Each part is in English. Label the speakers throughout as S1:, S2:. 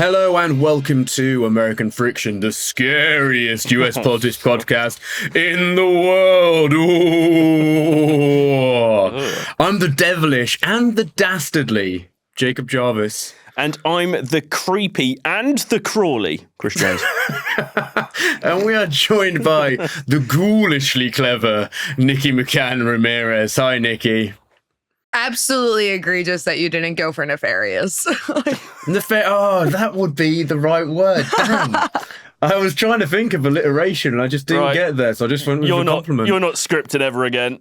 S1: Hello and welcome to American Friction, the scariest US politics podcast in the world. Ooh. I'm the devilish and the dastardly Jacob Jarvis.
S2: And I'm the creepy and the crawly Chris Jones.
S1: And we are joined by the ghoulishly clever Nikki McCann Ramirez. Hi, Nikki.
S3: Absolutely egregious that you didn't go for nefarious.
S1: Oh, that would be the right word. Damn. I was trying to think of alliteration and I just didn't get there, so I just went with a compliment.
S2: You're not scripted ever again.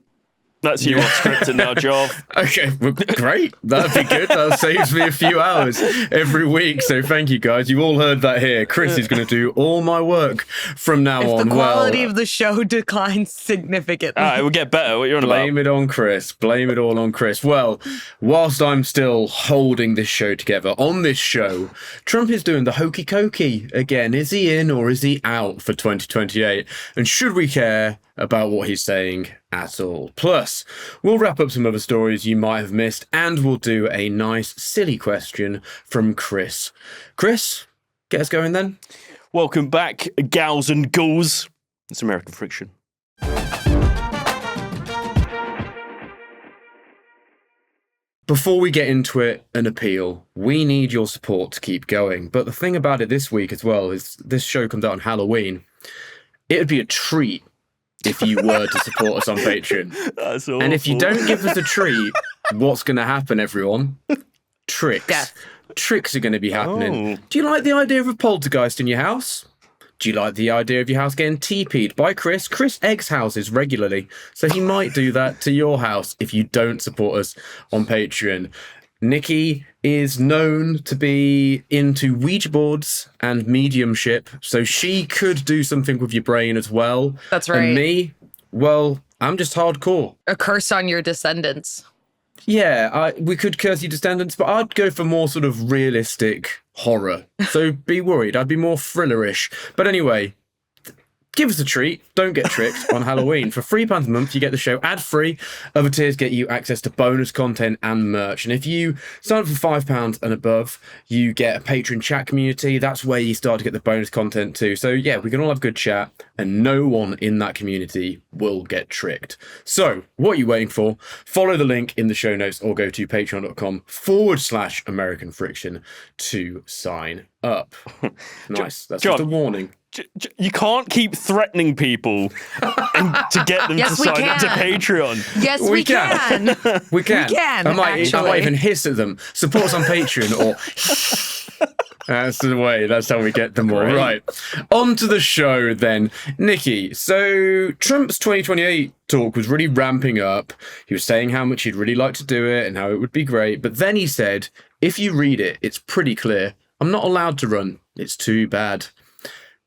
S2: That's you off scripted now, Jarv.
S1: Okay, well, great. That'd be good. That saves me a few hours every week. So thank you, guys. You've all heard that here. Chris is going to do all my work from now on.
S3: The quality of the show declines significantly.
S2: It will get better. What you're on about?
S1: Blame it on Chris. Blame it all on Chris. Well, whilst I'm still holding this show together, on this show, Trump is doing the hokey cokey again. Is he in or is he out for 2028? And should we care about what he's saying at all? Plus, we'll wrap up some other stories you might have missed, and we'll do a nice, silly question from Chris. Chris, get us going then.
S2: Welcome back, gals and ghouls. It's American Friction.
S1: Before we get into it, an appeal. We need your support to keep going. But the thing about it this week as well is this show comes out on Halloween. It would be a treat if you were to support us on Patreon.
S2: That's awful.
S1: And if you don't give us a treat, what's going to happen, everyone? Tricks.
S3: Death.
S1: Tricks are going to be happening.
S2: Oh.
S1: Do you like the idea of a poltergeist in your house? Do you like the idea of your house getting TP'd by Chris? Chris eggs houses regularly, so he might do that to your house if you don't support us on Patreon. Nikki is known to be into Ouija boards and mediumship, so she could do something with your brain as well.
S3: That's right.
S1: And me, well, I'm just hardcore.
S3: A curse on your descendants.
S1: Yeah, we could curse your descendants, but I'd go for more sort of realistic horror. So be worried, I'd be more thrillerish. But anyway, give us a treat. Don't get tricked on Halloween. For £3 a month, you get the show ad-free. Other tiers get you access to bonus content and merch. And if you sign up for £5 and above, you get a Patreon chat community. That's where you start to get the bonus content too. So yeah, we can all have good chat and no one in that community will get tricked. So what are you waiting for? Follow the link in the show notes or go to patreon.com/American Friction to sign up. Nice. That's
S2: John,
S1: just a warning.
S2: You can't keep threatening people to get them
S3: Yes,
S2: to
S3: we
S2: sign up to
S3: can.
S2: Patreon.
S3: Yes,
S1: We
S3: we
S1: can.
S3: can.
S1: We can.
S3: We can,
S1: I might
S3: actually.
S1: even hiss at them. Support us on Patreon or... That's the way. That's how we get them all.
S2: Great.
S1: Right. On to the show then. Nikki, so Trump's 2028 talk was really ramping up. He was saying how much he'd really like to do it and how it would be great. But then he said, if you read it, it's pretty clear. I'm not allowed to run. It's too bad.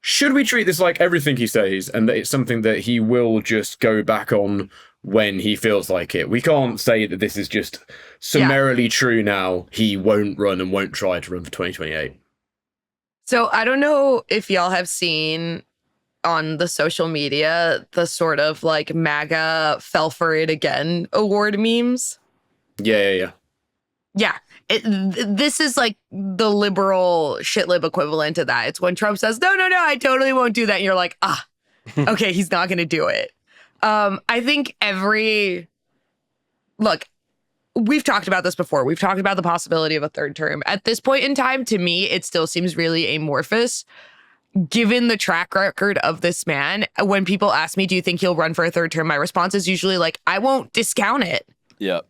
S1: Should we treat this like everything he says and that it's something that he will just go back on when he feels like it? We can't say that this is just summarily true now. He won't run and won't try to run for 2028.
S3: So I don't know if y'all have seen on the social media the sort of like MAGA fell for it again award memes.
S1: Yeah.
S3: Yeah. This is like the liberal shitlib equivalent to that. It's when Trump says, no, I totally won't do that. And you're like, okay, he's not going to do it. I think look, we've talked about this before. We've talked about the possibility of a third term. At this point in time, to me, it still seems really amorphous. Given the track record of this man, when people ask me, do you think he'll run for a third term? My response is usually like, I won't discount it.
S2: Yeah.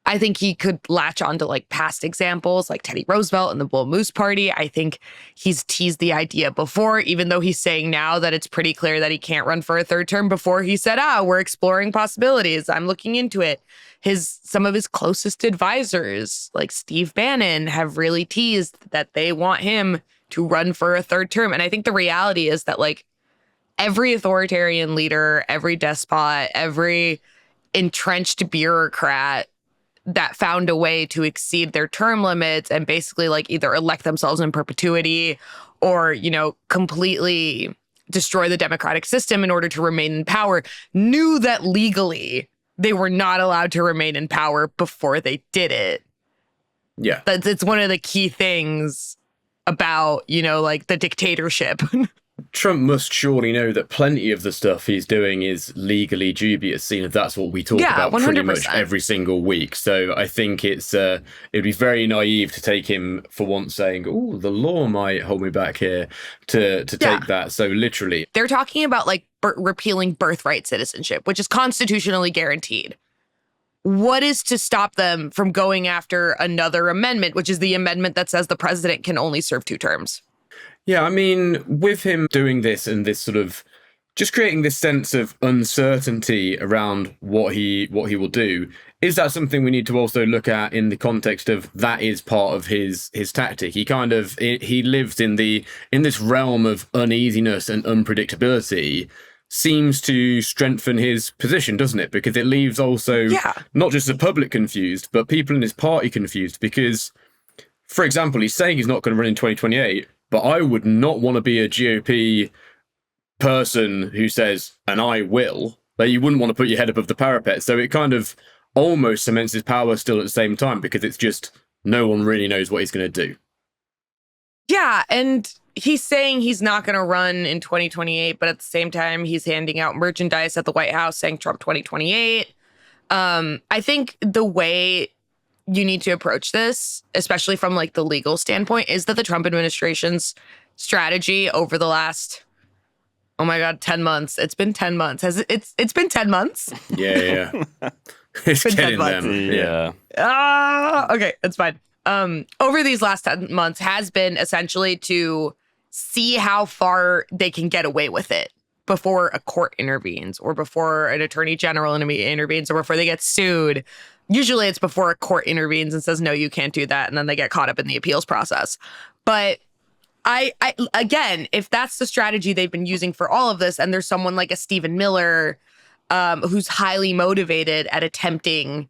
S3: I think he could latch on to like past examples like Teddy Roosevelt and the Bull Moose Party. I think he's teased the idea before, even though he's saying now that it's pretty clear that he can't run for a third term. Before he said, we're exploring possibilities. I'm looking into it. Some of his closest advisors, like Steve Bannon, have really teased that they want him to run for a third term. And I think the reality is that like every authoritarian leader, every despot, every entrenched bureaucrat that found a way to exceed their term limits and basically like either elect themselves in perpetuity or, completely destroy the democratic system in order to remain in power, knew that legally they were not allowed to remain in power before they did it.
S1: Yeah.
S3: It's one of the key things about, like the dictatorship.
S1: Trump must surely know that plenty of the stuff he's doing is legally dubious, seeing as that's what we talk about
S3: 100%.
S1: pretty much every single week. So I think it'd be very naive to take him for once saying, "Oh, the law might hold me back here," to take that so literally.
S3: They're talking about like repealing birthright citizenship, which is constitutionally guaranteed. What is to stop them from going after another amendment, which is the amendment that says the president can only serve 2 terms?
S1: Yeah, I mean, with him doing this and this sort of just creating this sense of uncertainty around what he will do, is that something we need to also look at in the context of that is part of his tactic? He lives in this realm of uneasiness and unpredictability. Seems to strengthen his position, doesn't it? Because it leaves also not just the public confused, but people in his party confused. Because, for example, he's saying he's not going to run in 2028. But I would not want to be a GOP person who says, and I will. Like, you wouldn't want to put your head above the parapet. So it kind of almost cements his power still at the same time, because it's just no one really knows what he's going to do.
S3: Yeah, and he's saying he's not going to run in 2028, but at the same time, he's handing out merchandise at the White House saying Trump 2028. I think the way you need to approach this, especially from like the legal standpoint, is that the Trump administration's strategy over the last, 10 months. It's been 10 months. It's been 10 months?
S1: Yeah. It's
S3: been 10
S1: getting
S3: months.
S1: them. Yeah.
S3: Okay, it's fine. Over these last 10 months has been essentially to see how far they can get away with it before a court intervenes, or before an attorney general intervenes, or before they get sued. Usually it's before a court intervenes and says, no, you can't do that. And then they get caught up in the appeals process. But I again, if that's the strategy they've been using for all of this, and there's someone like a Stephen Miller who's highly motivated at attempting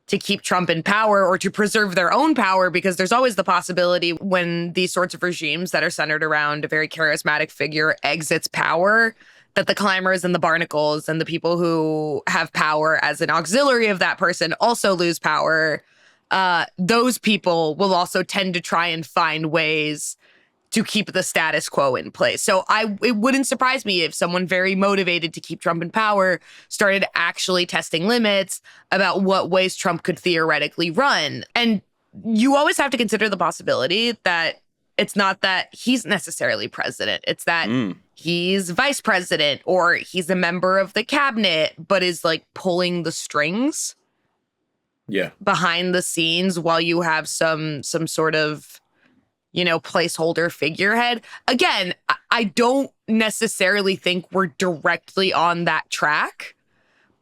S3: to keep Trump in power or to preserve their own power, because there's always the possibility when these sorts of regimes that are centered around a very charismatic figure exits power, that the climbers and the barnacles and the people who have power as an auxiliary of that person also lose power. Those people will also tend to try and find ways to keep the status quo in place. So it wouldn't surprise me if someone very motivated to keep Trump in power started actually testing limits about what ways Trump could theoretically run. And you always have to consider the possibility that it's not that he's necessarily president. It's that he's vice president, or he's a member of the cabinet, but is like pulling the strings behind the scenes while you have some sort of, placeholder figurehead. Again, I don't necessarily think we're directly on that track,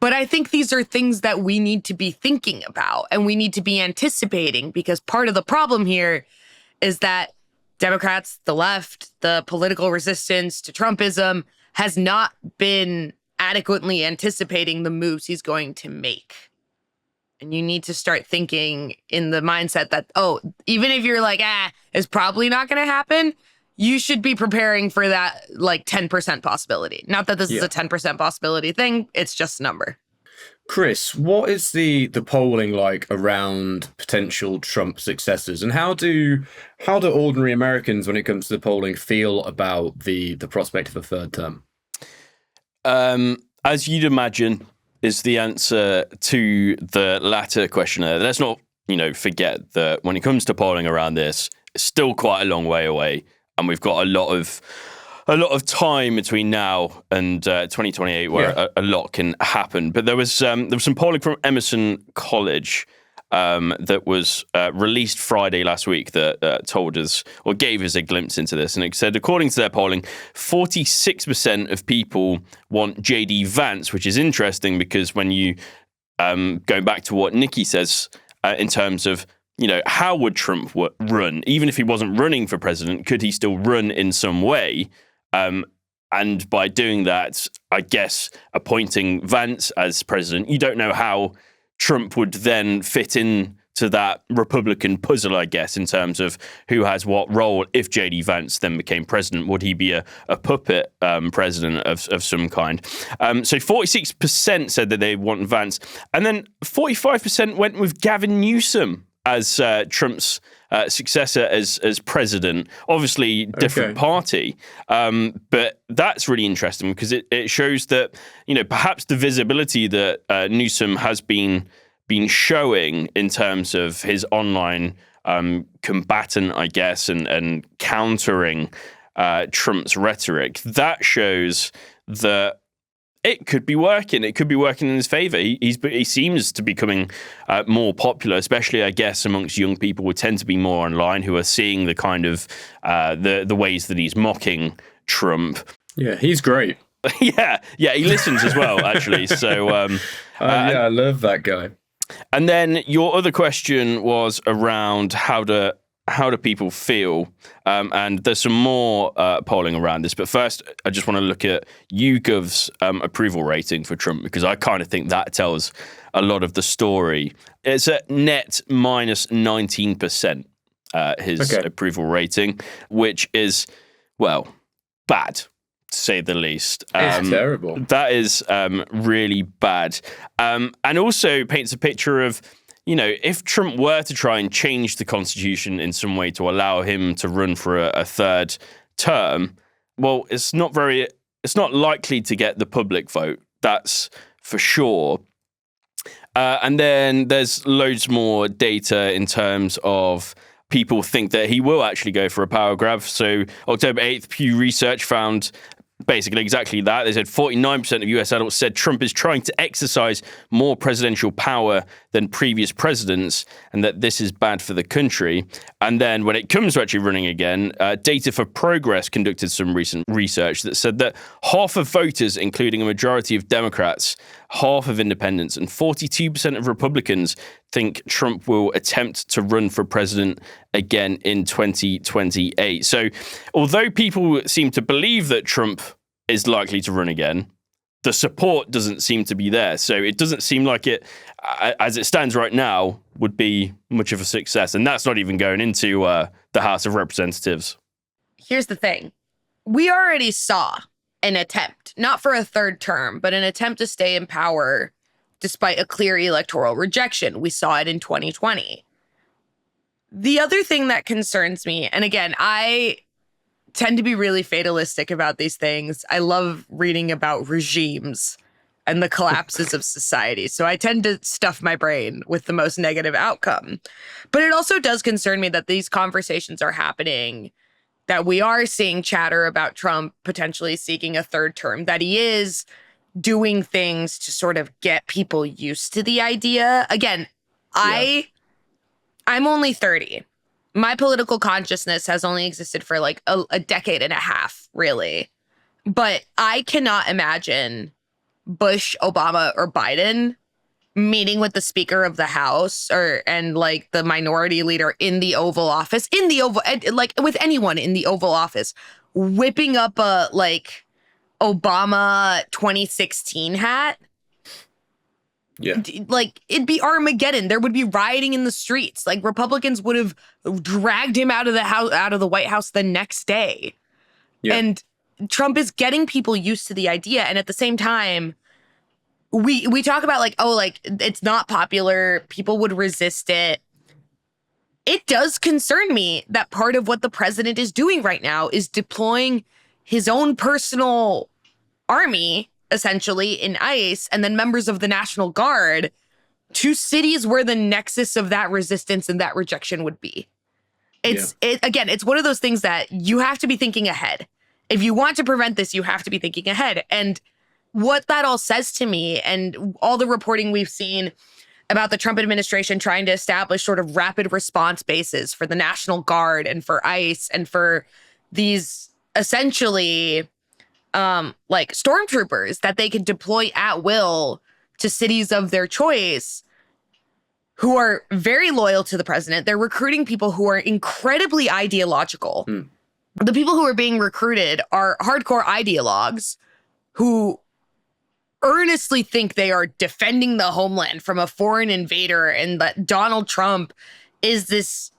S3: but I think these are things that we need to be thinking about and we need to be anticipating, because part of the problem here is that Democrats, the left, the political resistance to Trumpism has not been adequately anticipating the moves he's going to make. And you need to start thinking in the mindset that, even if you're like, it's probably not going to happen, you should be preparing for that like 10% possibility. Not that this is a 10% possibility thing. It's just a number.
S1: Chris, what is the polling like around potential Trump successors, and how do ordinary Americans, when it comes to the polling, feel about the prospect of a third term?
S2: As you'd imagine, is the answer to the latter question. Let's not, forget that when it comes to polling around this, it's still quite a long way away, and we've got a lot of time between now and 2028 where a lot can happen. But there was some polling from Emerson College that was released Friday last week that told us, or gave us, a glimpse into this. And it said, according to their polling, 46% of people want J.D. Vance, which is interesting because when you, going back to what Nikki says in terms of, how would Trump run? Even if he wasn't running for president, could he still run in some way? And by doing that, I guess, appointing Vance as president, you don't know how Trump would then fit in to that Republican puzzle, I guess, in terms of who has what role. If J.D. Vance then became president, would he be a puppet president of some kind? So 46% said that they want Vance. And then 45% went with Gavin Newsom as Trump's successor as president. Obviously, different party, but that's really interesting because it shows that perhaps the visibility that Newsom has been showing in terms of his online combatant, I guess, and countering Trump's rhetoric, that shows that it could be working. It could be working in his favor. He seems to be becoming more popular, especially, I guess, amongst young people who tend to be more online, who are seeing the kind of the ways that he's mocking Trump.
S1: Yeah, he's great.
S2: yeah, he listens as well, actually. So,
S1: I love that guy.
S2: And then your other question was around how do people feel? And there's some more polling around this. But first, I just want to look at YouGov's approval rating for Trump, because I kind of think that tells a lot of the story. It's at net minus 19%, his approval rating, which is, well, bad, to say the least.
S1: It's terrible.
S2: That is really bad. And also paints a picture of, if Trump were to try and change the Constitution in some way to allow him to run for a third term, well, it's not likely to get the public vote. That's for sure. And then there's loads more data in terms of people think that he will actually go for a power grab. So October 8th, Pew Research found basically exactly that. They said 49% of US adults said Trump is trying to exercise more presidential power than previous presidents, and that this is bad for the country. And then when it comes to actually running again, Data for Progress conducted some recent research that said that half of voters, including a majority of Democrats, half of independents, and 42% of Republicans think Trump will attempt to run for president again in 2028. So although people seem to believe that Trump is likely to run again, the support doesn't seem to be there. So it doesn't seem like it, as it stands right now, would be much of a success. And that's not even going into the House of Representatives.
S3: Here's the thing. We already saw an attempt, not for a third term, but an attempt to stay in power despite a clear electoral rejection. We saw it in 2020. The other thing that concerns me, and again, I tend to be really fatalistic about these things. I love reading about regimes and the collapses of society. So I tend to stuff my brain with the most negative outcome. But it also does concern me that these conversations are happening, that we are seeing chatter about Trump potentially seeking a third term, that he is doing things to sort of get people used to the idea. Again, I'm only 30. My political consciousness has only existed for like a decade and a half, really. But I cannot imagine Bush, Obama, or Biden meeting with the Speaker of the House and like the minority leader in the Oval Office, like with anyone in the Oval Office, whipping up a like Obama 2016 hat.
S1: Yeah.
S3: Like, it'd be Armageddon. There would be rioting in the streets. Like, Republicans would have dragged him out of the house, out of the White House the next day. Yeah. And Trump is getting people used to the idea. And at the same time, we talk about like, oh, like, it's not popular. People would resist it. It does concern me that part of what the president is doing right now is deploying his own personal army, essentially, in ICE, and then members of the National Guard to cities where the nexus of that resistance and that rejection would be. It's one of those things that you have to be thinking ahead. If you want to prevent this, you have to be thinking ahead. And what that all says to me, and all the reporting we've seen about the Trump administration trying to establish sort of rapid response bases for the National Guard and for ICE and for these essentially like stormtroopers that they can deploy at will to cities of their choice, who are very loyal to the president. They're recruiting people who are incredibly ideological. The people who are being recruited are hardcore ideologues who earnestly think they are defending the homeland from a foreign invader, and that Donald Trump is this,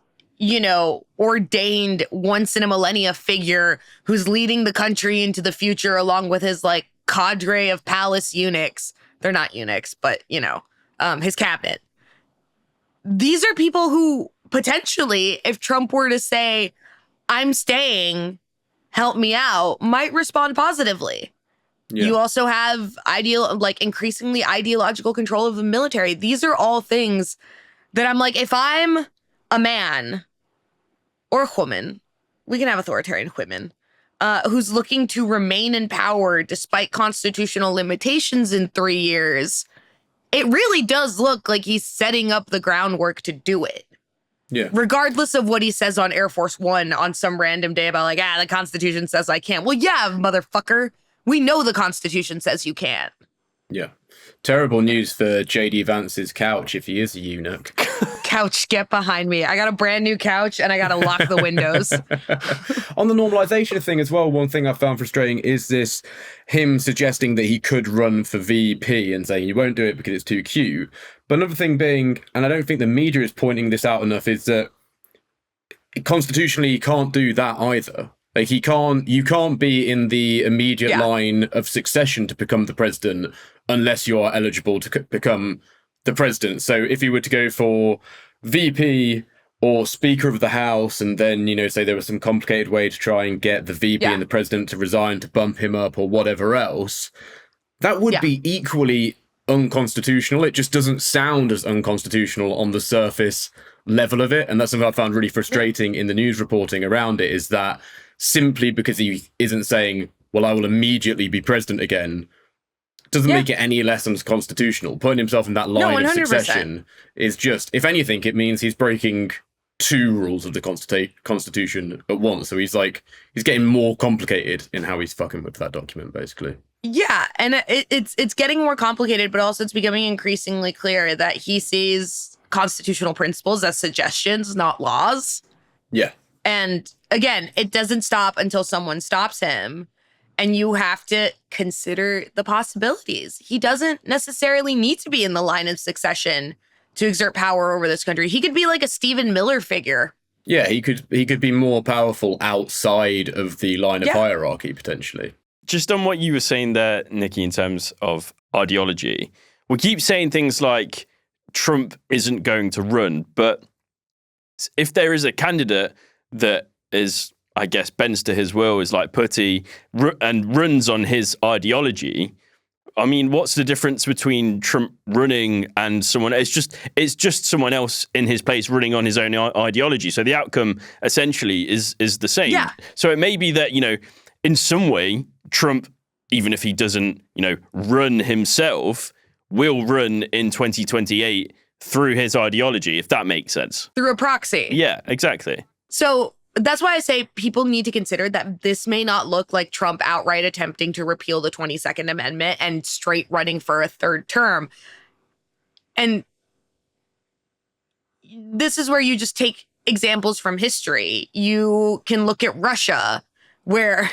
S3: ordained once in a millennia figure who's leading the country into the future along with his like cadre of palace eunuchs. They're not eunuchs, but his cabinet. these are people who potentially, if Trump were to say, I'm staying, help me out, might respond positively.
S1: Yeah.
S3: You also have increasingly ideological control of the military. These are all things that I'm like, if I'm a man or a woman, we can have authoritarian women, who's looking to remain in power despite constitutional limitations in 3 years, it really does look like he's setting up the groundwork to do it.
S1: Yeah.
S3: Regardless of what he says on Air Force One on some random day about the Constitution says I can't. Well, yeah, motherfucker. We know the Constitution says you can't.
S1: Yeah. Terrible news for JD Vance's couch if he is a eunuch.
S3: Couch, get behind me. I got a brand new couch and I got to lock the windows.
S1: On the normalization thing as well, one thing I found frustrating is him suggesting that he could run for VP and saying he won't do it because it's too cute. But another thing being, and I don't think the media is pointing this out enough, is that constitutionally he can't do that either. Like you can't be in the immediate line of succession to become the president unless you are eligible to become the president. So if you were to go for VP or Speaker of the House, and then, say there was some complicated way to try and get the VP and the president to resign to bump him up or whatever else, that would be equally unconstitutional. It just doesn't sound as unconstitutional on the surface level of it. And that's something I found really frustrating in the news reporting around it, is that simply because he isn't saying, well, I will immediately be president again, doesn't make it any less unconstitutional. Putting himself in that line of succession is just, if anything, it means he's breaking 2 rules of the Constitution at once. So he's getting more complicated in how he's fucking with that document, basically.
S3: Yeah, and it's getting more complicated, but also it's becoming increasingly clear that he sees constitutional principles as suggestions, not laws.
S1: Yeah.
S3: And again, it doesn't stop until someone stops him. And you have to consider the possibilities. He doesn't necessarily need to be in the line of succession to exert power over this country. He could be like a Stephen Miller figure.
S1: Yeah, he could be more powerful outside of the line of hierarchy, potentially.
S2: Just on what you were saying there, Nikki, in terms of ideology, we keep saying things like Trump isn't going to run, but if there is a candidate that is, I guess, bends to his will, is like putty, and runs on his ideology, I mean, what's the difference between Trump running and someone? It's just someone else in his place running on his own ideology. So the outcome essentially is the same.
S3: Yeah.
S2: So it may be that, in some way, Trump, even if he doesn't, run himself, will run in 2028 through his ideology, if that makes sense.
S3: Through a proxy.
S2: Yeah, exactly.
S3: So that's why I say people need to consider that this may not look like Trump outright attempting to repeal the 22nd Amendment and straight running for a 3rd term. And this is where you just take examples from history. You can look at Russia, where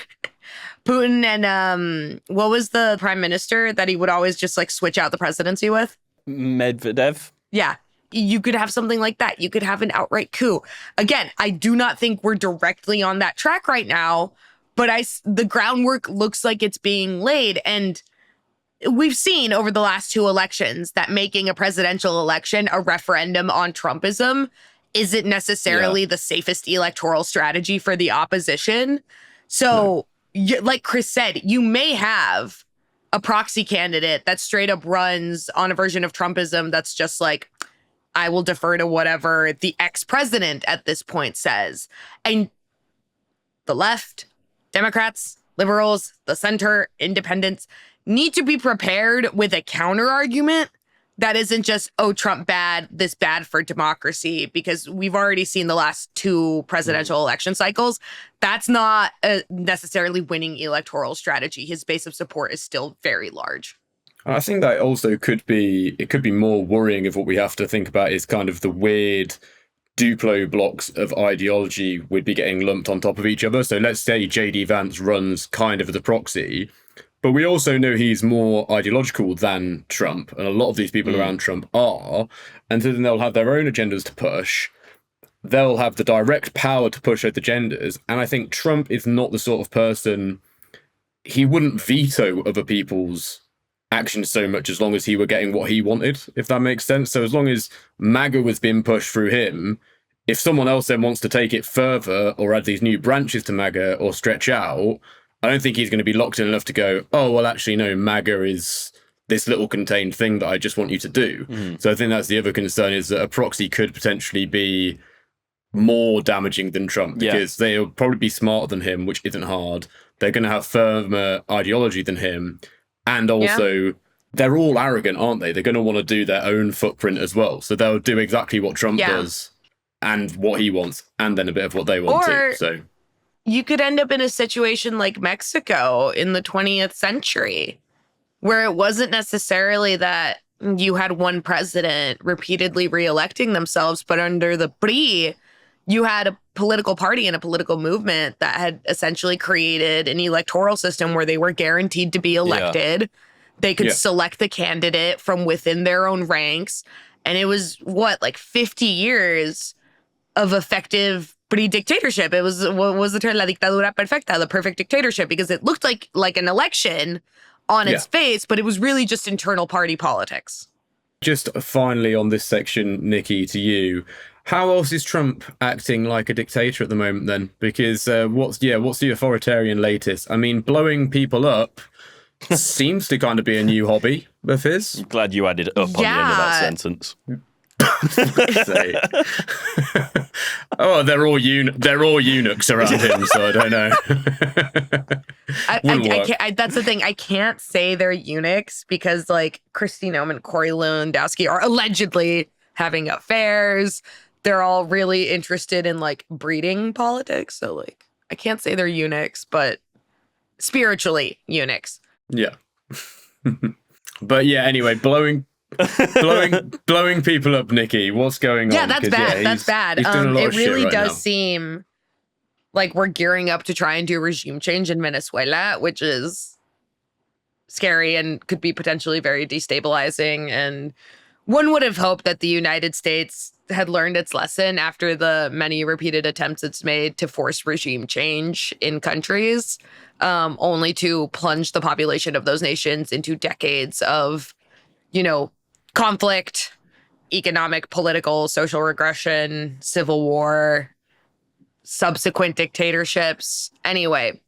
S3: Putin and what was the prime minister that he would always just switch out the presidency with?
S2: Medvedev.
S3: Yeah. You could have something like that. You could have an outright coup. Again, I do not think we're directly on that track right now, but the groundwork looks like it's being laid. And we've seen over the last 2 elections that making a presidential election a referendum on Trumpism isn't necessarily the safest electoral strategy for the opposition. So, like Chris said, you may have a proxy candidate that straight up runs on a version of Trumpism that's just like, I will defer to whatever the ex-president at this point says. And the left, Democrats, liberals, the center, independents need to be prepared with a counter argument that isn't just, oh, Trump bad, this bad for democracy, because we've already seen the last 2 presidential election cycles. That's not a necessarily winning electoral strategy. His base of support is still very large.
S1: I think that also could be more worrying if what we have to think about is kind of the weird Duplo blocks of ideology would be getting lumped on top of each other. So let's say JD Vance runs kind of the proxy, but we also know he's more ideological than Trump, and a lot of these people around Trump are, and so then they'll have their own agendas to push. They'll have the direct power to push those agendas, and I think Trump is not the sort of person, he wouldn't veto other people's action so much as long as he were getting what he wanted, if that makes sense. So as long as MAGA was being pushed through him, if someone else then wants to take it further or add these new branches to MAGA or stretch out, I don't think he's going to be locked in enough to go, oh, well, actually, no, MAGA is this little contained thing that I just want you to do. So I think that's the other concern, is that a proxy could potentially be more damaging than Trump, because they'll probably be smarter than him, which isn't hard. They're going to have firmer ideology than him. And also, they're all arrogant, aren't they? They're going to want to do their own footprint as well. So they'll do exactly what Trump does and what he wants, and then a bit of what they want too. So
S3: you could end up in a situation like Mexico in the 20th century, where it wasn't necessarily that you had one president repeatedly reelecting themselves, but under the PRI, you had a political party and a political movement that had essentially created an electoral system where they were guaranteed to be elected. Yeah. They could select the candidate from within their own ranks. And it was, like 50 years of effective PRI dictatorship. It was, what was the term? La dictadura perfecta, the perfect dictatorship, because it looked like an election on its face, but it was really just internal party politics.
S1: Just finally on this section, Nikki, to you, how else is Trump acting like a dictator at the moment then? Because what's the authoritarian latest? I mean, blowing people up seems to kind of be a new hobby of his.
S2: I'm glad you added up on the end of that sentence.
S1: Oh, they're all eunuchs around him, so I don't know.
S3: That's the thing. I can't say they're eunuchs because, like, Kristi Noem and Corey Lewandowski are allegedly having affairs. They're all really interested in, like, breeding politics. So, like, I can't say they're eunuchs, but spiritually eunuchs.
S1: Yeah. But yeah, anyway, blowing people up, Nikki. What's going on?
S3: Yeah, that's bad. That's bad. It really does seem like we're gearing up to try and do regime change in Venezuela, which is scary and could be potentially very destabilizing. And one would have hoped that the United States had learned its lesson after the many repeated attempts it's made to force regime change in countries, only to plunge the population of those nations into decades of, conflict, economic, political, social regression, civil war, subsequent dictatorships. Anyway,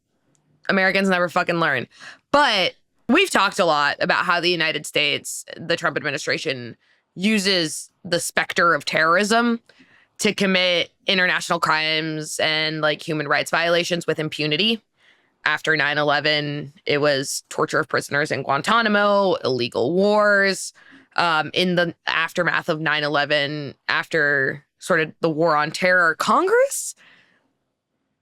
S3: Americans never fucking learn. But we've talked a lot about how the United States, the Trump administration, uses the specter of terrorism to commit international crimes and, like, human rights violations with impunity. After 9/11, it was torture of prisoners in Guantanamo, illegal wars. In the aftermath of 9/11, after sort of the war on terror, Congress,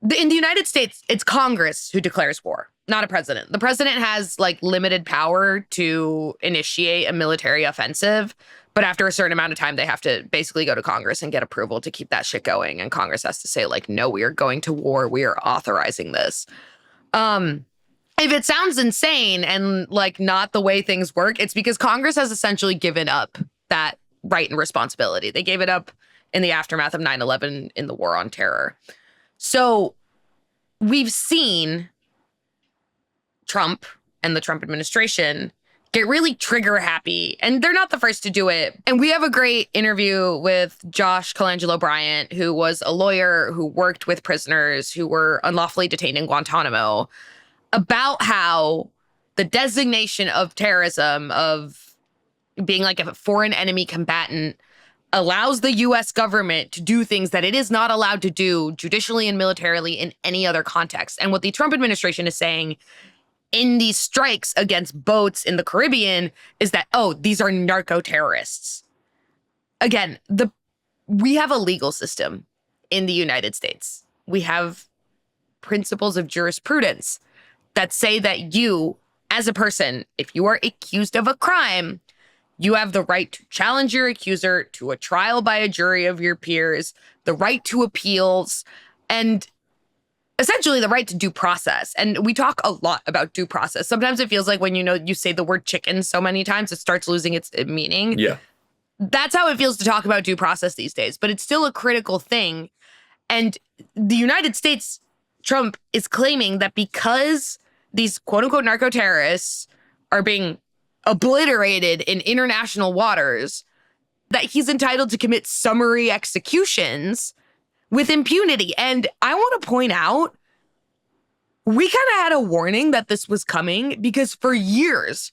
S3: in the United States, it's Congress who declares war, not a president. The president has, like, limited power to initiate a military offensive, but after a certain amount of time, they have to basically go to Congress and get approval to keep that shit going. And Congress has to say, like, no, we are going to war. We are authorizing this. If it sounds insane and, like, not the way things work, it's because Congress has essentially given up that right and responsibility. They gave it up in the aftermath of 9/11 in the war on terror. So we've seen Trump and the Trump administration get really trigger happy, and they're not the first to do it. And we have a great interview with Josh Colangelo Bryant, who was a lawyer who worked with prisoners who were unlawfully detained in Guantanamo, about how the designation of terrorism, of being like a foreign enemy combatant, allows the U.S. government to do things that it is not allowed to do judicially and militarily in any other context. And what the Trump administration is saying in these strikes against boats in the Caribbean is that, oh, these are narco-terrorists. Again, we have a legal system in the United States. We have principles of jurisprudence that say that you, as a person, if you are accused of a crime, you have the right to challenge your accuser to a trial by a jury of your peers, the right to appeals, and essentially the right to due process. And we talk a lot about due process. Sometimes it feels like when you say the word chicken so many times, it starts losing its meaning.
S1: Yeah.
S3: That's how it feels to talk about due process these days, but it's still a critical thing. And the United States, Trump is claiming that because these quote unquote narco terrorists are being obliterated in international waters, that he's entitled to commit summary executions with impunity. And I want to point out, we kind of had a warning that this was coming because for years,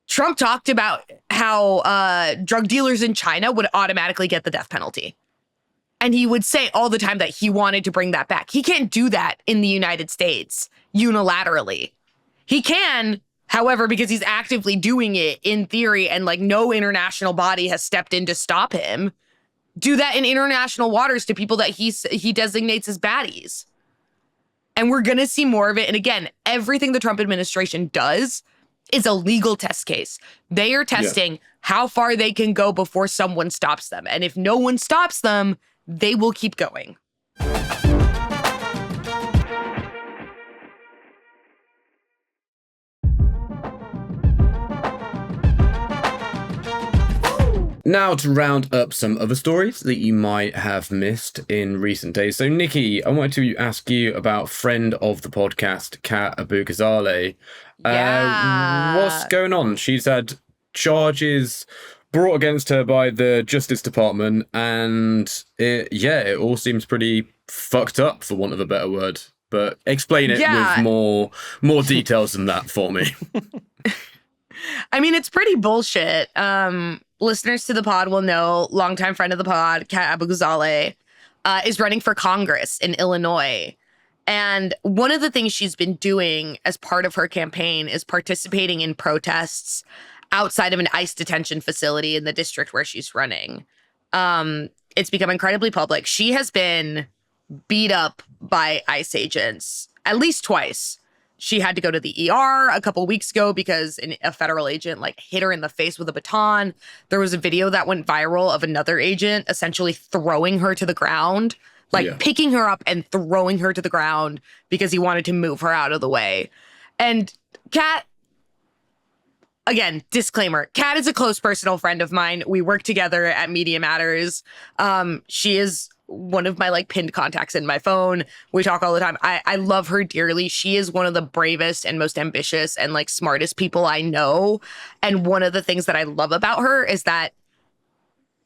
S3: Trump talked about how drug dealers in China would automatically get the death penalty. And he would say all the time that he wanted to bring that back. He can't do that in the United States unilaterally. He can, however, because he's actively doing it in theory and like no international body has stepped in to stop him, do that in international waters to people that he designates as baddies. And we're going to see more of it. And again, everything the Trump administration does is a legal test case. They are testing how far they can go before someone stops them. And if no one stops them, they will keep going.
S1: Now to round up some other stories that you might have missed in recent days. So, Nikki, I wanted to ask you about friend of the podcast, Kat Abu-Ghazaleh. What's going on? She's had charges brought against her by the Justice Department, and it all seems pretty fucked up, for want of a better word. But explain it with more details than that for me.
S3: I mean, it's pretty bullshit. Listeners to the pod will know, longtime friend of the pod, Kat Abu-Ghazaleh, is running for Congress in Illinois. And one of the things she's been doing as part of her campaign is participating in protests outside of an ICE detention facility in the district where she's running. It's become incredibly public. She has been beat up by ICE agents at least twice. She had to go to the ER a couple weeks ago because a federal agent like hit her in the face with a baton. There was a video that went viral of another agent essentially throwing her to the ground, picking her up and throwing her to the ground because he wanted to move her out of the way. And Kat, again, disclaimer, Kat is a close personal friend of mine. We work together at Media Matters. She is one of my pinned contacts in my phone. We talk all the time. I love her dearly. She is one of the bravest and most ambitious and smartest people I know. And one of the things that I love about her is that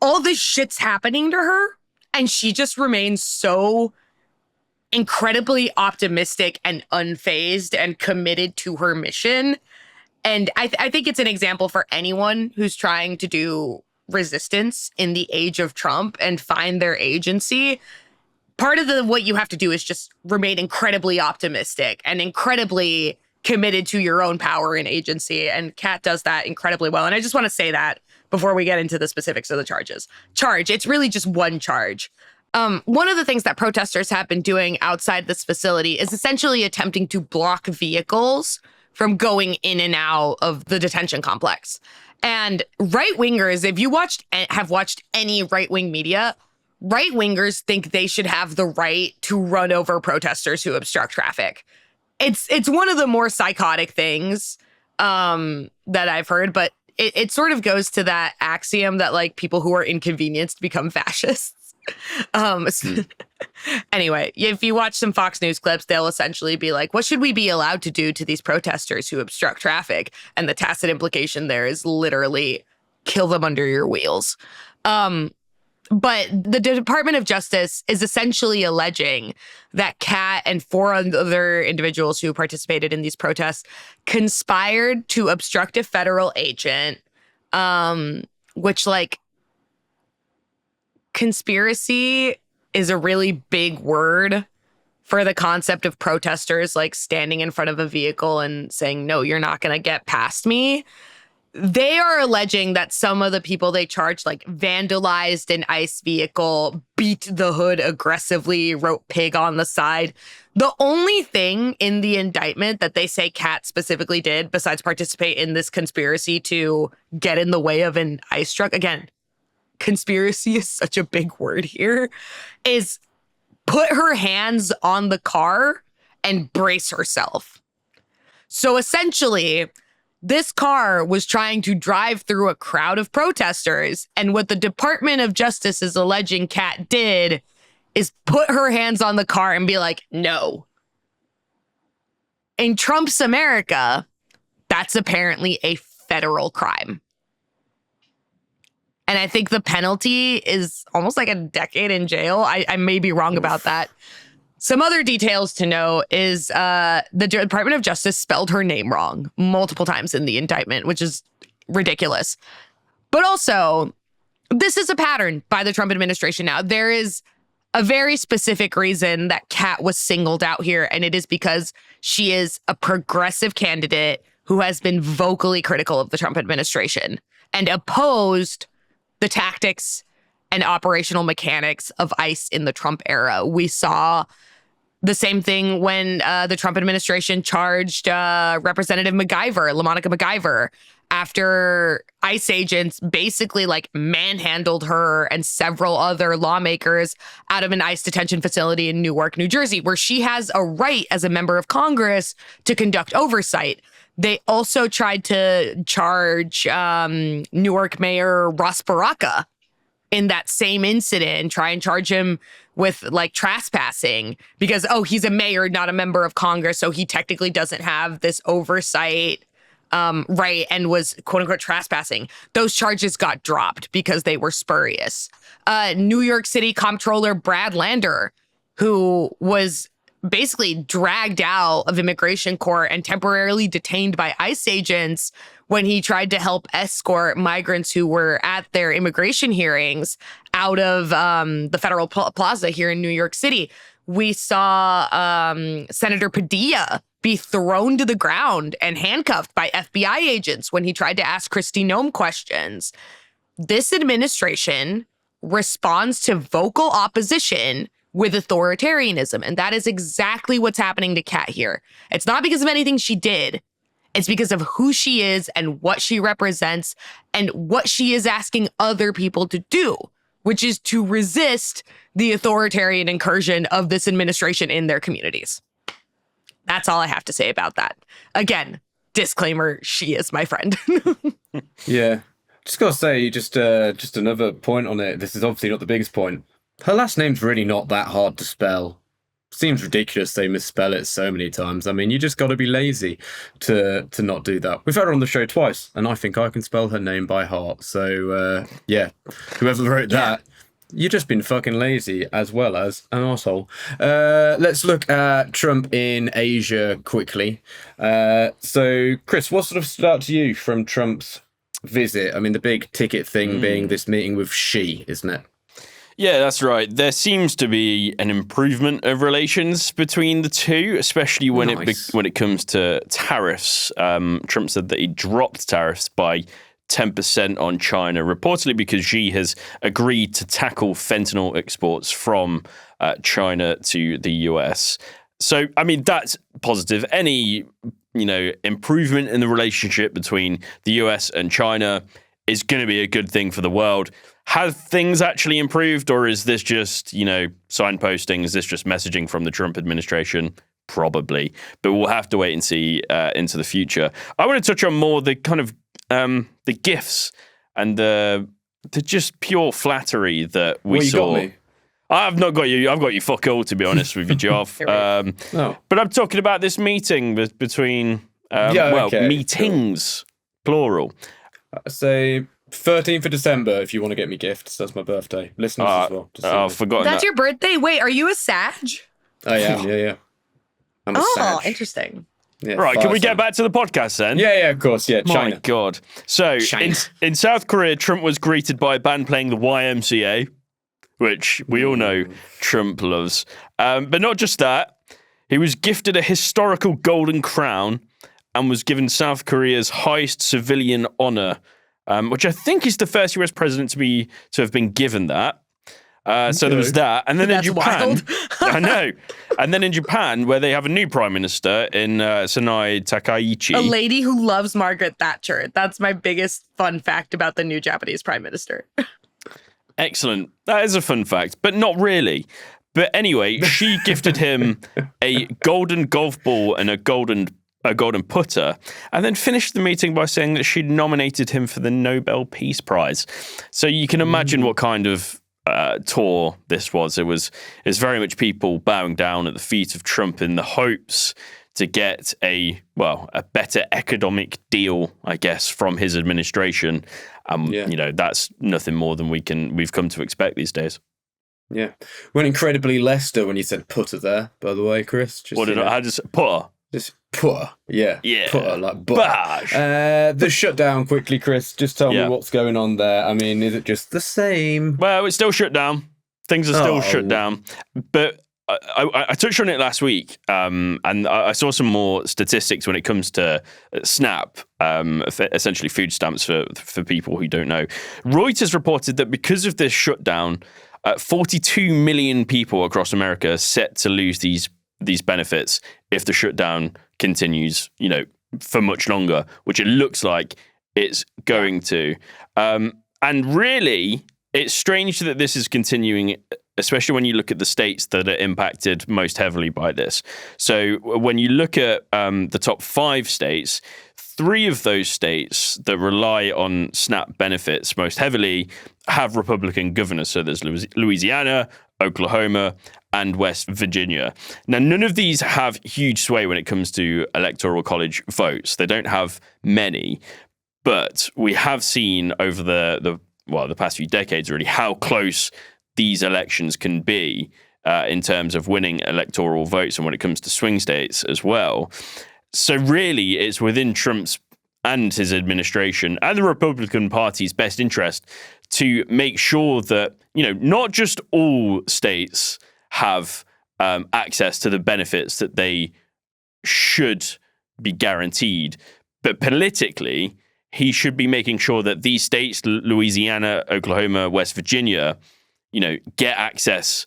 S3: all this shit's happening to her and she just remains so incredibly optimistic and unfazed and committed to her mission. And I think it's an example for anyone who's trying to do resistance in the age of Trump and find their agency. Part of what you have to do is just remain incredibly optimistic and incredibly committed to your own power and agency. And Kat does that incredibly well. And I just want to say that before we get into the specifics of the charges. It's really just one charge. One of the things that protesters have been doing outside this facility is essentially attempting to block vehicles from going in and out of the detention complex. And right-wingers, if you have watched any right-wing media, right-wingers think they should have the right to run over protesters who obstruct traffic. It's one of the more psychotic things that I've heard, but it sort of goes to that axiom that people who are inconvenienced become fascists. Anyway, if you watch some Fox News clips, they'll essentially be like, what should we be allowed to do to these protesters who obstruct traffic? And the tacit implication there is literally kill them under your wheels. But the Department of Justice is essentially alleging that Kat and 4 other individuals who participated in these protests conspired to obstruct a federal agent, which conspiracy is a really big word for the concept of protesters standing in front of a vehicle and saying, no, you're not going to get past me. They are alleging that some of the people they charged vandalized an ICE vehicle, beat the hood aggressively, wrote pig on the side. The only thing in the indictment that they say Kat specifically did, besides participate in this conspiracy to get in the way of an ICE truck, again, conspiracy is such a big word here, is put her hands on the car and brace herself. So essentially, this car was trying to drive through a crowd of protesters, and what the Department of Justice is alleging Kat did is put her hands on the car and be like, no. In Trump's America, that's apparently a federal crime. And I think the penalty is almost like a decade in jail. I may be wrong about that. Some other details to know is the Department of Justice spelled her name wrong multiple times in the indictment, which is ridiculous. But also, this is a pattern by the Trump administration now. There is a very specific reason that Kat was singled out here, and it is because she is a progressive candidate who has been vocally critical of the Trump administration and opposed the tactics and operational mechanics of ICE in the Trump era. We saw the same thing when the Trump administration charged Representative LaMonica MacGyver, after ICE agents basically manhandled her and several other lawmakers out of an ICE detention facility in Newark, New Jersey, where she has a right as a member of Congress to conduct oversight. They also tried to charge Newark Mayor Ross Baraka in that same incident and try and charge him with trespassing because, he's a mayor, not a member of Congress. So he technically doesn't have this oversight right, and was quote unquote trespassing. Those charges got dropped because they were spurious. New York City Comptroller Brad Lander, who was basically dragged out of immigration court and temporarily detained by ICE agents when he tried to help escort migrants who were at their immigration hearings out of the Federal Plaza here in New York City. We saw Senator Padilla be thrown to the ground and handcuffed by FBI agents when he tried to ask Kristi Noem questions. This administration responds to vocal opposition with authoritarianism. And that is exactly what's happening to Kat here. It's not because of anything she did. It's because of who she is and what she represents and what she is asking other people to do, which is to resist the authoritarian incursion of this administration in their communities. That's all I have to say about that. Again, disclaimer, she is my friend.
S1: Yeah. Just gotta say, just another point on it. This is obviously not the biggest point. Her last name's really not that hard to spell. Seems ridiculous they misspell it so many times. I mean, you just got to be lazy to not do that. We've had her on the show twice, and I think I can spell her name by heart. So, yeah, whoever wrote that, you've just been fucking lazy as well as an arsehole. Let's look at Trump in Asia quickly. So, Chris, what sort of stood out to you from Trump's visit? I mean, the big ticket thing being this meeting with Xi, isn't it?
S2: Yeah, that's right. There seems to be an improvement of relations between the two, especially when it comes to tariffs. Trump said that he dropped tariffs by 10% on China, reportedly because Xi has agreed to tackle fentanyl exports from China to the US. So, I mean, that's positive. Any, improvement in the relationship between the US and China is going to be a good thing for the world. Have things actually improved, or is this just, signposting? Is this just messaging from the Trump administration? Probably. But we'll have to wait and see into the future. I want to touch on more the kind of the gifts and the just pure flattery that we saw.
S1: Got me?
S2: I've not got you. I've got you fuck all, to be honest with you, Geoff. But I'm talking about this meeting between, meetings, plural.
S1: Say 13th of December if you want to get me gifts. That's my birthday. Listeners as well.
S2: I've forgotten
S3: That's
S2: that.
S3: your birthday? Wait, are you a Sag?
S1: I am, yeah. I'm a Sag.
S3: Interesting.
S1: Yeah,
S2: Right, can we get back to the podcast then?
S1: Yeah, of course, yeah. China.
S2: My God. So, in South Korea, Trump was greeted by a band playing the YMCA, which we all know Trump loves. But not just that, he was gifted a historical golden crown and was given South Korea's highest civilian honor, which I think is the first US president to have been given that. So there was that. And then in Japan, I know. And then in Japan, where they have a new prime minister in Sanai Takaichi.
S3: A lady who loves Margaret Thatcher. That's my biggest fun fact about the new Japanese prime minister.
S2: Excellent. That is a fun fact, but not really. But anyway, she gifted him a golden golf ball and a golden putter, and then finished the meeting by saying that she'd nominated him for the Nobel Peace Prize. So you can imagine what kind of tour this was. It was very much people bowing down at the feet of Trump in the hopes to get a better economic deal, I guess, from his administration. That's nothing more than we've come to expect these days.
S1: Yeah. Went incredibly Leicester when you said putter there, by the way, Chris.
S2: What did I just putter?
S1: Just putter. Yeah. Putter, like butter.
S2: Bash.
S1: The shutdown, quickly, Chris. Just tell me what's going on there. I mean, is it just the same?
S2: Well, it's still shut down. Things are still shut down. But I touched on it last week, and I saw some more statistics when it comes to SNAP, essentially food stamps for people who don't know. Reuters reported that because of this shutdown, 42 million people across America are set to lose these benefits if the shutdown continues, for much longer, which it looks like it's going to. And really, it's strange that this is continuing, especially when you look at the states that are impacted most heavily by this. So when you look at the top 5 states, 3 of those states that rely on SNAP benefits most heavily have Republican governors. So there's Louisiana, Oklahoma, and West Virginia. Now, none of these have huge sway when it comes to electoral college votes. They don't have many, but we have seen over the past few decades, really, how close these elections can be in terms of winning electoral votes, and when it comes to swing states as well. So really, it's within Trump's and his administration and the Republican Party's best interest to make sure that, not just all states have access to the benefits that they should be guaranteed, but politically, he should be making sure that these states, Louisiana, Oklahoma, West Virginia, get access,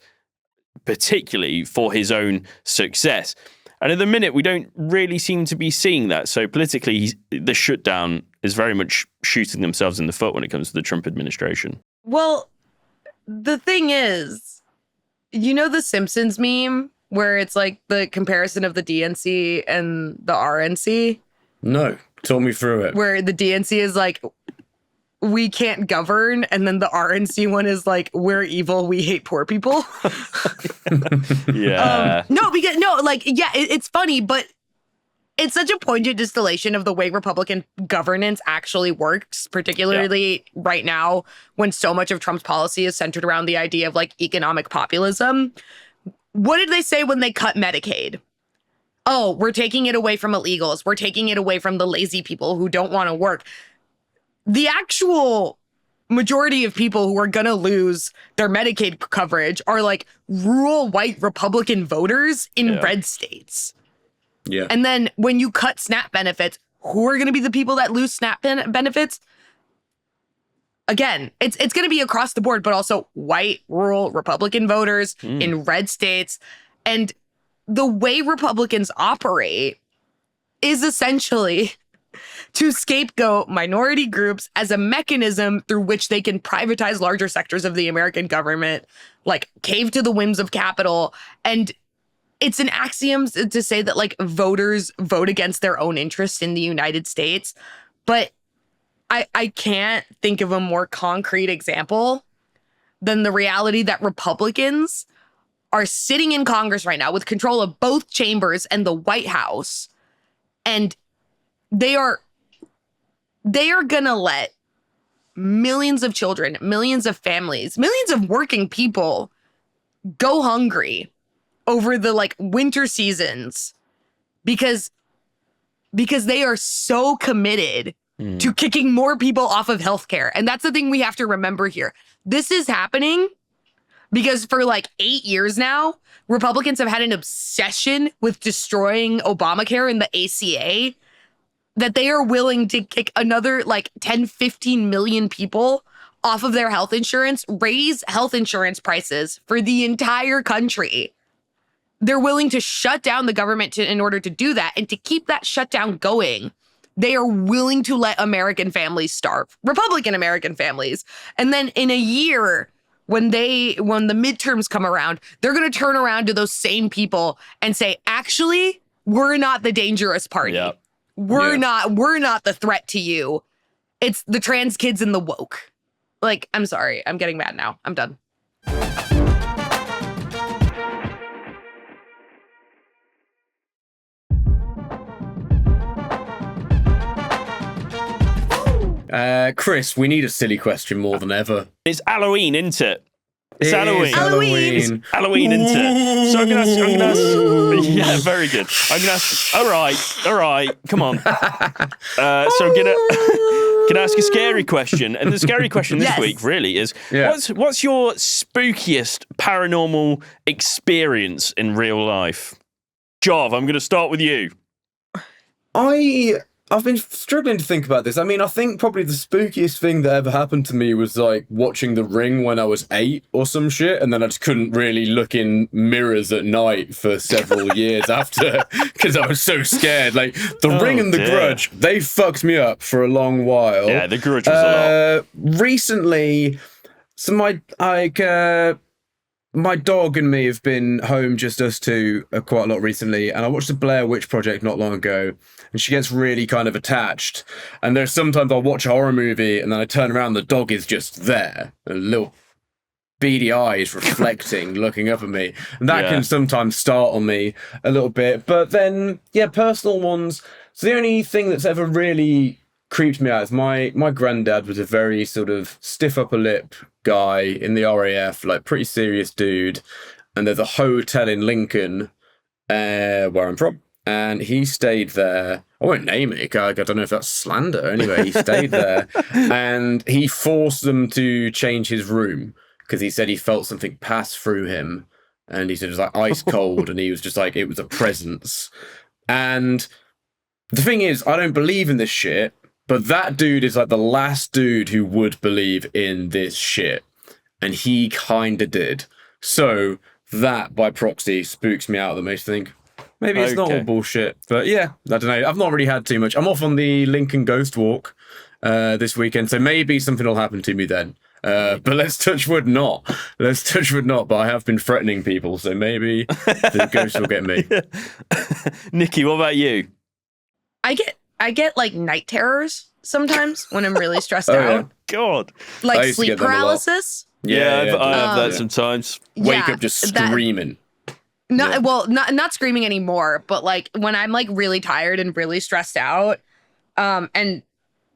S2: particularly for his own success. And at the minute, we don't really seem to be seeing that. So politically, the shutdown is very much shooting themselves in the foot when it comes to the Trump administration.
S3: Well, the thing is, the Simpsons meme where it's like the comparison of the DNC and the RNC?
S1: No, talk me through it.
S3: Where the DNC is like, we can't govern, and then the RNC one is like, we're evil, we hate poor people.
S2: Yeah.
S3: It's funny, but it's such a poignant distillation of the way Republican governance actually works, particularly right now when so much of Trump's policy is centered around the idea of like economic populism. What did they say when they cut Medicaid? Oh, we're taking it away from illegals. We're taking it away from the lazy people who don't want to work. The actual majority of people who are going to lose their Medicaid coverage are like rural white Republican voters in red states.
S1: Yeah.
S3: And then when you cut SNAP benefits, who are going to be the people that lose SNAP benefits? Again, it's going to be across the board, but also white rural Republican voters in red states. And the way Republicans operate is essentially to scapegoat minority groups as a mechanism through which they can privatize larger sectors of the American government, like cave to the whims of capital. And it's an axiom to say that like voters vote against their own interests in the United States. But I can't think of a more concrete example than the reality that Republicans are sitting in Congress right now with control of both chambers and the White House. And they are gonna let millions of children, millions of families, millions of working people go hungry over the like winter seasons because they are so committed to kicking more people off of healthcare. And that's the thing we have to remember here. This is happening because for like 8 years now, Republicans have had an obsession with destroying Obamacare and the ACA, that they are willing to kick another like 10, 15 million people off of their health insurance, raise health insurance prices for the entire country. They're willing to shut down the government in order to do that. And to keep that shutdown going, they are willing to let American families starve, Republican American families. And then in a year, when the midterms come around, they're going to turn around to those same people and say, actually, we're not the dangerous party.
S2: Yep.
S3: We're not the threat to you. It's the trans kids and the woke. Like, I'm sorry. I'm getting mad now. I'm done.
S1: Chris, we need a silly question more than ever.
S2: It's Halloween, isn't it? It's
S1: It
S2: Halloween.
S1: is Halloween.
S2: It's Halloween, isn't it? So I'm gonna ask. Yeah, very good. I'm gonna ask. All right. Come on. So I'm gonna ask a scary question, and the scary question this week really is: what's your spookiest paranormal experience in real life? Jarv, I'm gonna start with you.
S1: I've been struggling to think about this. I mean, I think probably the spookiest thing that ever happened to me was like watching The Ring when I was 8 or some shit, and then I just couldn't really look in mirrors at night for several years after because I was so scared. Like The Ring and The Grudge, they fucked me up for a long while.
S2: Yeah, The Grudge was a lot.
S1: Recently, so my dog and me have been home, just us two, quite a lot recently, and I watched the Blair Witch Project not long ago, and she gets really kind of attached. And there's sometimes I'll watch a horror movie, and then I turn around, the dog is just there, a little beady eyes reflecting, looking up at me. And that can sometimes start on me a little bit. But then, personal ones. So the only thing that's ever really creeped me out is my granddad was a very sort of stiff upper lip guy in the RAF, like pretty serious dude. And there's a hotel in Lincoln, where I'm from, and he stayed there. I won't name it. I don't know if that's slander. Anyway, he stayed there, and he forced them to change his room because he said he felt something pass through him, and he said it was like ice cold, and he was just like, it was a presence. And the thing is, I don't believe in this shit. But that dude is like the last dude who would believe in this shit. And he kind of did. So that, by proxy, spooks me out the most. I think maybe it's not all bullshit. But yeah, I don't know. I've not really had too much. I'm off on the Lincoln Ghost Walk this weekend. So maybe something will happen to me then. But let's touch wood not. But I have been threatening people. So maybe the ghost will get me.
S2: Nikki, what about you?
S3: I get like night terrors sometimes when I'm really stressed out.
S1: Yeah.
S2: God.
S3: Like sleep paralysis.
S2: Yeah, I have that sometimes.
S1: Wake up just screaming.
S3: Not screaming anymore, but like when I'm like really tired and really stressed out. And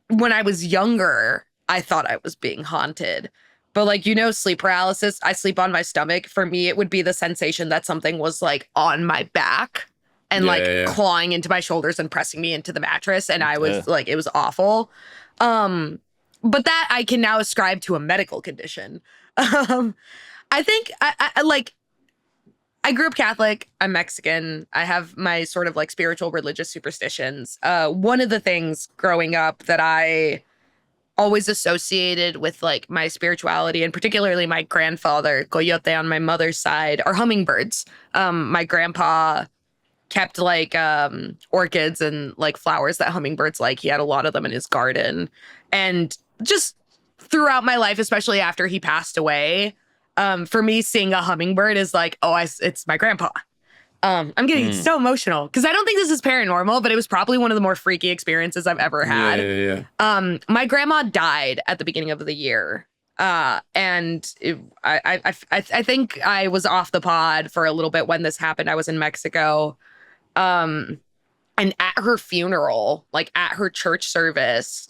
S3: when I was younger, I thought I was being haunted. But like, sleep paralysis, I sleep on my stomach. For me, it would be the sensation that something was like on my back and clawing into my shoulders and pressing me into the mattress. And I was like, it was awful. But that I can now ascribe to a medical condition. I think I grew up Catholic. I'm Mexican. I have my sort of like spiritual religious superstitions. One of the things growing up that I always associated with like my spirituality, and particularly my grandfather, Coyote on my mother's side, are hummingbirds. My grandpa kept like orchids and like flowers that hummingbirds like. He had a lot of them in his garden. And just throughout my life, especially after he passed away, for me, seeing a hummingbird is like, it's my grandpa. I'm getting so emotional because I don't think this is paranormal, but it was probably one of the more freaky experiences I've ever had. My grandma died at the beginning of the year. I think I was off the pod for a little bit when this happened. I was in Mexico. And at her funeral, like at her church service,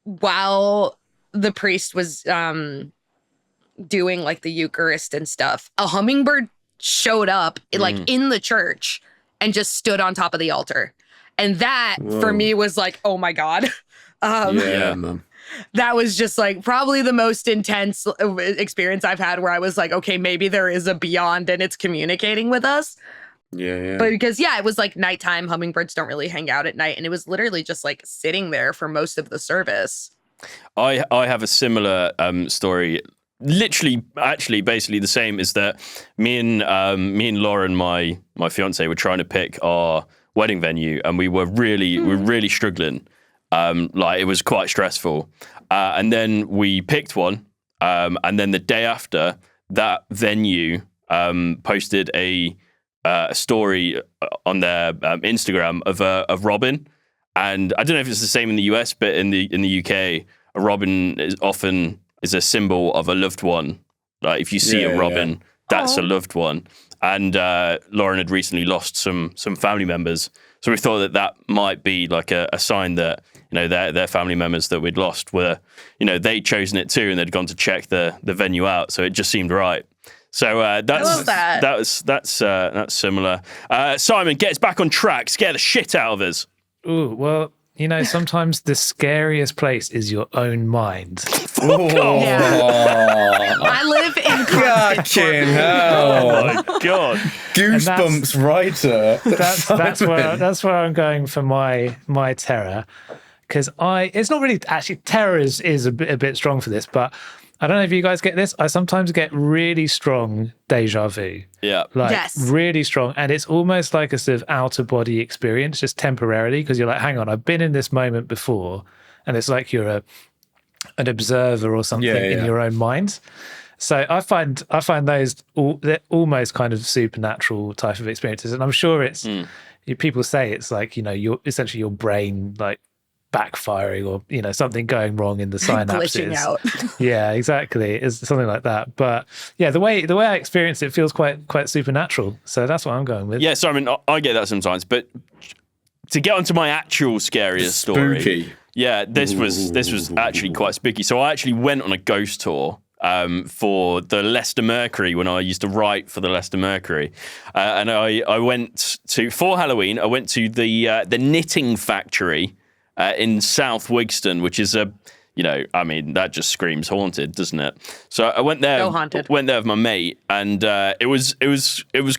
S3: while the priest was doing like the Eucharist and stuff, a hummingbird showed up like in the church and just stood on top of the altar. And that for me was like, oh my God.
S1: Man.
S3: That was just like probably the most intense experience I've had where I was like, okay, maybe there is a beyond and it's communicating with us. But because, it was like nighttime. Hummingbirds don't really hang out at night. And it was literally just like sitting there for most of the service.
S2: I have a similar story. Literally, actually, basically the same is that me and Lauren, my fiance, were trying to pick our wedding venue, and we were really struggling. Like it was quite stressful. And then we picked one. And then the day after, that venue posted a story on their Instagram of Robin, and I don't know if it's the same in the US, but in the UK, a robin is a symbol of a loved one. Like if you see a robin, that's a loved one. And Lauren had recently lost some family members, so we thought that might be like a sign that their family members that we'd lost were, they'd chosen it too, and they'd gone to check the venue out, so it just seemed right. So
S3: love that.
S2: That's similar. Simon, get us back on track. Scare the shit out of us.
S4: Ooh, well, sometimes the scariest place is your own mind.
S3: Yeah. I live in
S1: Fucking hell.
S2: Oh my God.
S1: Goosebumps writer.
S4: That's where I'm going for my terror. Because it's not really, actually, terror is a bit strong for this, but I don't know if you guys get this. I sometimes get really strong deja vu.
S2: Yeah.
S3: Yes.
S4: Really strong. And it's almost like a sort of outer body experience, just temporarily, because you're like, hang on, I've been in this moment before. And it's like you're an observer or something in your own mind. So I find those they're almost kind of supernatural type of experiences. And I'm sure it's, people say it's like, you're essentially your brain, like, backfiring or something going wrong in the synapses.
S3: Glitching out.
S4: Yeah, exactly. It's something like that. But yeah, the way I experience it feels quite supernatural. So that's what I'm going with.
S2: Yeah, so I mean, I get that sometimes, but to get onto my actual scariest story.
S1: Spooky.
S2: Yeah, this was actually quite spooky. So I actually went on a ghost tour for the Leicester Mercury when I used to write for the Leicester Mercury, and I went for Halloween. I went to the knitting factory in South Wigston, which is that just screams haunted, doesn't it? So I went there.
S3: So haunted.
S2: Went there with my mate, and it was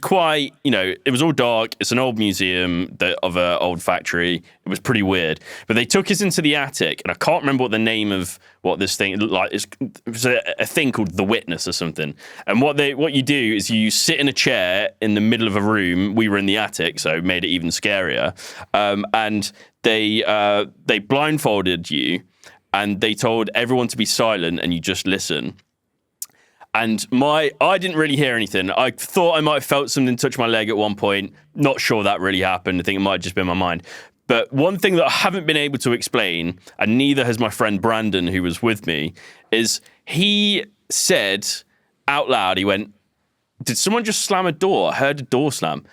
S2: quite, it was all dark. It's an old museum of an old factory. It was pretty weird. But they took us into the attic, and I can't remember what the name of what this thing looked like. It was a thing called The Witness or something. And what you do is you sit in a chair in the middle of a room. We were in the attic, so it made it even scarier. And they blindfolded you, and they told everyone to be silent, and you just listen. And I didn't really hear anything. I thought I might have felt something touch my leg at one point. Not sure that really happened. I think it might have just been my mind. But one thing that I haven't been able to explain, and neither has my friend Brandon, who was with me, is he said out loud, he went, "Did someone just slam a door? I heard a door slam."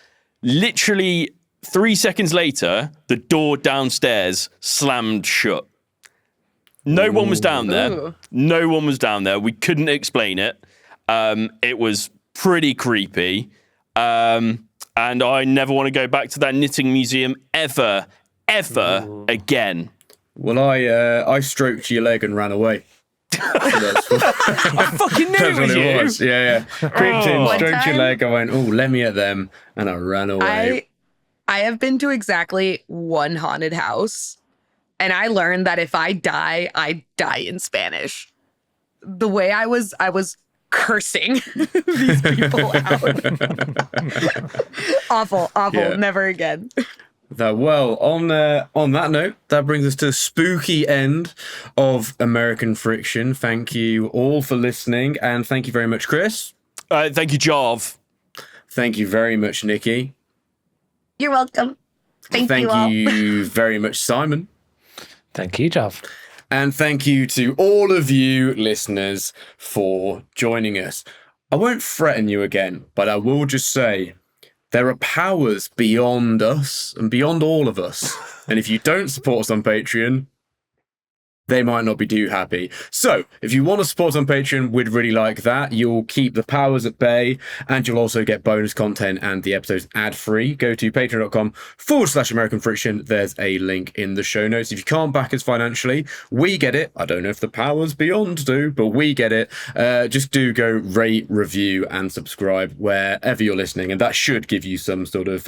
S2: Literally 3 seconds later, the door downstairs slammed shut. No one was down there.
S3: Ooh.
S2: No one was down there. We couldn't explain it. It was pretty creepy. And I never want to go back to that knitting museum ever again.
S1: Well, I stroked your leg and ran away.
S2: I fucking knew it was you.
S1: Was. Yeah. Creeped in,
S3: One
S1: stroked your
S3: time-
S1: leg. I went, "Oh, let me at them," and I ran away.
S3: I have been to exactly one haunted house, and I learned that if I die in Spanish. The way I was cursing these people out. Awful.
S1: Yeah.
S3: Never again.
S1: Well, on that note, that brings us to the spooky end of American Friction. Thank you all for listening, and thank you very much, Chris.
S2: Thank you, Jarv.
S1: Thank you very much, Nikki.
S3: You're welcome. Thank you all.
S1: you very much, Simon.
S4: Thank you, Jav.
S1: And thank you to all of you listeners for joining us. I won't threaten you again, but I will just say there are powers beyond us and beyond all of us. And if you don't support us on Patreon, they might not be too happy. So, if you want to support on Patreon, we'd really like that. You'll keep the powers at bay, and you'll also get bonus content and the episodes ad-free. Go to patreon.com/American Friction. There's a link in the show notes. If you can't back us financially, we get it. I don't know if the powers beyond do, but we get it. Just do go rate, review, and subscribe wherever you're listening, and that should give you some sort of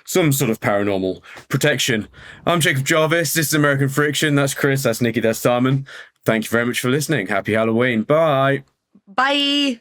S1: paranormal protection. I'm Jacob Jarvis. This is American Friction. That's Chris. That's Nikki. That's Simon. Thank you very much for listening. Happy Halloween. Bye.
S3: Bye.